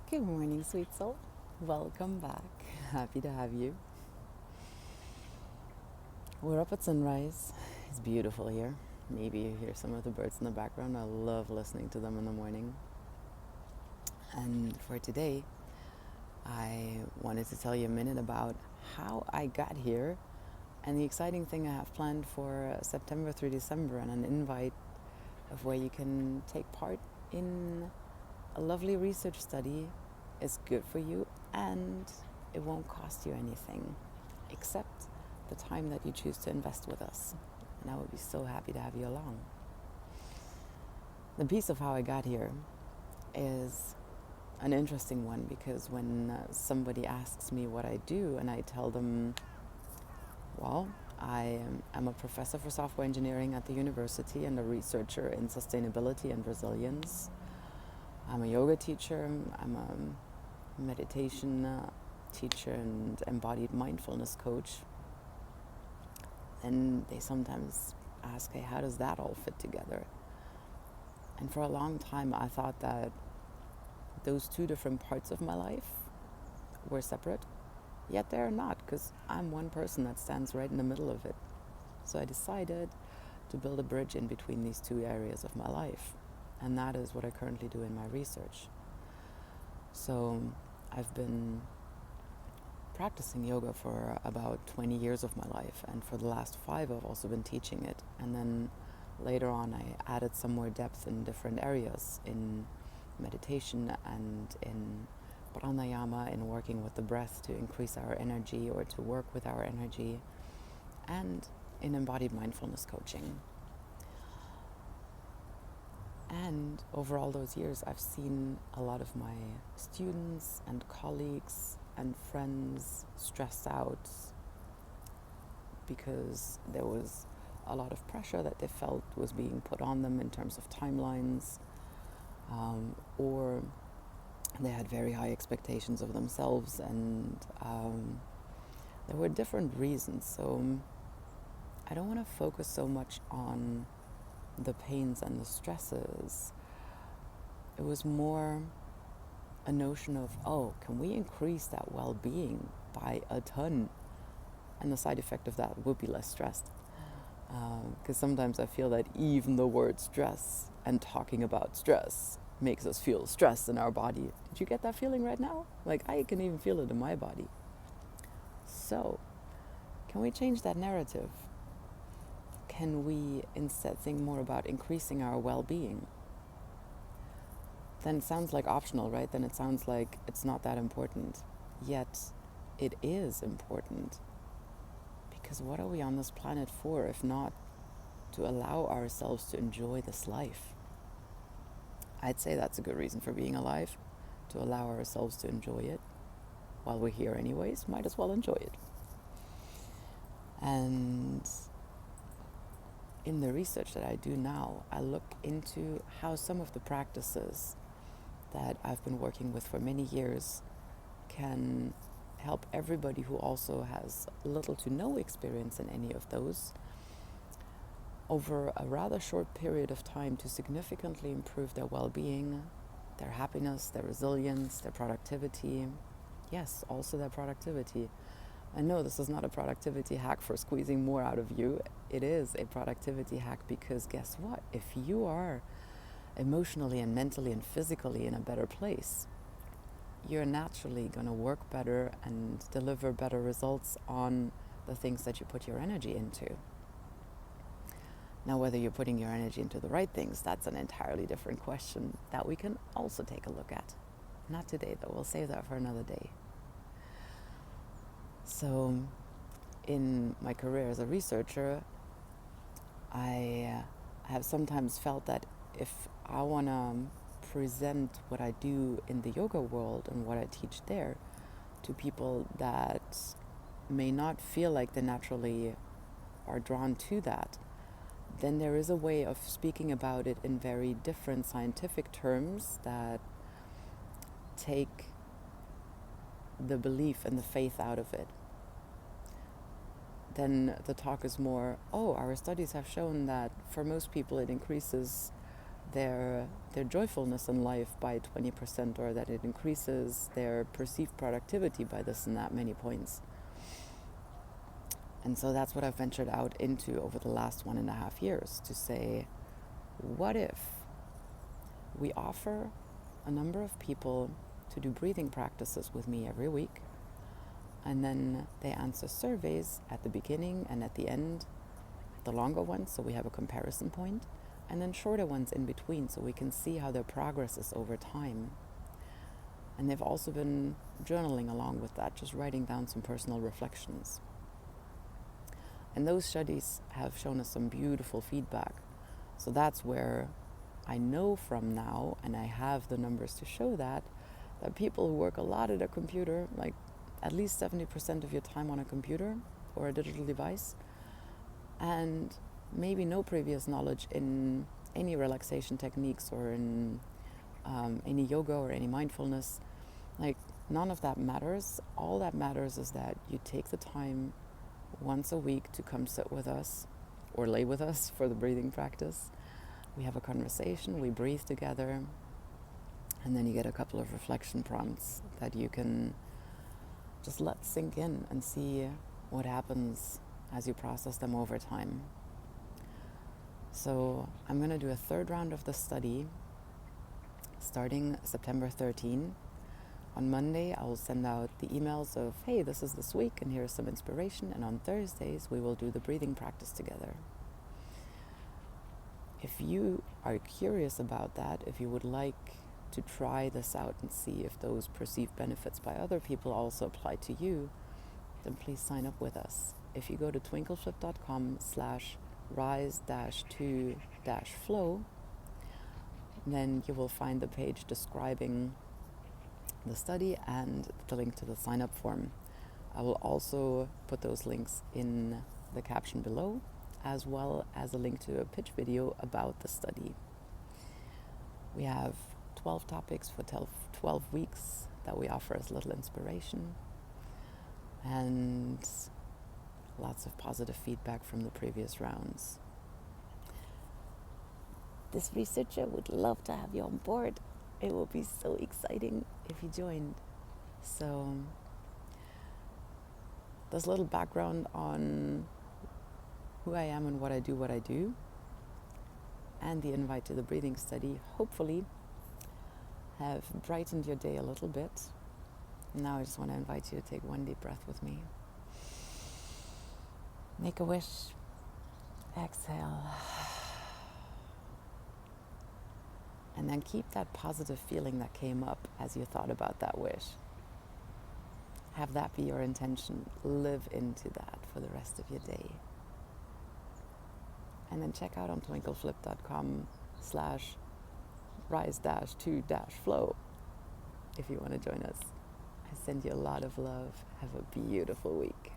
Good morning, sweet soul. Welcome back. Happy to have you. We're up at sunrise. It's beautiful here. Maybe you hear some of the birds in the background. I love listening to them in the morning. And for today, I wanted to tell you a minute about how I got here and the exciting thing I have planned for September through December, and an invite of where you can take part in a lovely research study. Is good for you and it won't cost you anything except the time that you choose to invest with us. And I would be so happy to have you along. The piece of how I got here is an interesting one, because when somebody asks me what I do and I tell them, well, I am a professor for software engineering at the university and a researcher in sustainability and resilience. I'm a yoga teacher, I'm a meditation teacher and embodied mindfulness coach. And they sometimes ask, hey, how does that all fit together? And for a long time, I thought that those two different parts of my life were separate, yet they're not, because I'm one person that stands right in the middle of it. So I decided to build a bridge in between these two areas of my life. And that is what I currently do in my research. So I've been practicing yoga for about 20 years of my life, and for the last 5 I've also been teaching it. And then later on I added some more depth in different areas, in meditation and in pranayama, in working with the breath to increase our energy or to work with our energy, and in embodied mindfulness coaching. And over all those years, I've seen a lot of my students and colleagues and friends stressed out because there was a lot of pressure that they felt was being put on them in terms of timelines, or they had very high expectations of themselves, and there were different reasons. So I don't want to focus so much on the pains and the stresses. It was more a notion of, oh, can we increase that well-being by a ton? And the side effect of that would be less stressed. Because sometimes I feel that even the word stress and talking about stress makes us feel stress in our body. Did you get that feeling right now? Like, I can even feel it in my body. So, can we change that narrative? Can we instead think more about increasing our well-being? Then it sounds like optional, right? Then it sounds like it's not that important. Yet it is important. Because what are we on this planet for if not to allow ourselves to enjoy this life? I'd say that's a good reason for being alive, to allow ourselves to enjoy it. While we're here anyways, might as well enjoy it. And in the research that I do now, I look into how some of the practices that I've been working with for many years can help everybody who also has little to no experience in any of those over a rather short period of time to significantly improve their well-being, their happiness, their resilience, their productivity. Yes, also their productivity. And no, this is not a productivity hack for squeezing more out of you. It is a productivity hack because guess what? If you are emotionally and mentally and physically in a better place, you're naturally going to work better and deliver better results on the things that you put your energy into. Now, whether you're putting your energy into the right things, that's an entirely different question that we can also take a look at. Not today, though. We'll save that for another day. So, in my career as a researcher, I have sometimes felt that if I want to present what I do in the yoga world and what I teach there to people that may not feel like they naturally are drawn to that, then there is a way of speaking about it in very different scientific terms that take the belief and the faith out of it. Then the talk is more, oh, our studies have shown that for most people it increases their joyfulness in life by 20%, or that it increases their perceived productivity by this and that many points. And so that's what I've ventured out into over the last 1.5 years, to say, what if we offer a number of people to do breathing practices with me every week, and then they answer surveys at the beginning and at the end, the longer ones, so we have a comparison point, and then shorter ones in between, so we can see how their progress is over time. And they've also been journaling along with that, just writing down some personal reflections. And those studies have shown us some beautiful feedback. So that's where I know from now, and I have the numbers to show that people who work a lot at a computer, like at least 70% of your time on a computer or a digital device, and maybe no previous knowledge in any relaxation techniques or in any yoga or any mindfulness, like none of that matters. All that matters is that you take the time once a week to come sit with us or lay with us for the breathing practice. We have a conversation, we breathe together, and then you get a couple of reflection prompts that you can just let sink in and see what happens as you process them over time. So I'm going to do a third round of the study starting September 13. On Monday, I will send out the emails of, hey, this is this week and here's some inspiration. And on Thursdays, we will do the breathing practice together. If you are curious about that, if you would like to try this out and see if those perceived benefits by other people also apply to you, then please sign up with us. If you go to twinkleflip.com/rise-to-flow, then you will find the page describing the study and the link to the sign-up form. I will also put those links in the caption below, as well as a link to a pitch video about the study. We have 12 topics for 12 weeks that we offer as little inspiration, and lots of positive feedback from the previous rounds. This researcher would love to have you on board. It will be so exciting if you joined. So, this little background on who I am and what I do, and the invite to the breathing study, hopefully have brightened your day a little bit. Now I just want to invite you to take one deep breath with me. Make a wish. Exhale. And then keep that positive feeling that came up as you thought about that wish. Have that be your intention. Live into that for the rest of your day. And then check out on twinkleflip.com/rise-to-flow if you want to join us. I send you a lot of love. Have a beautiful week.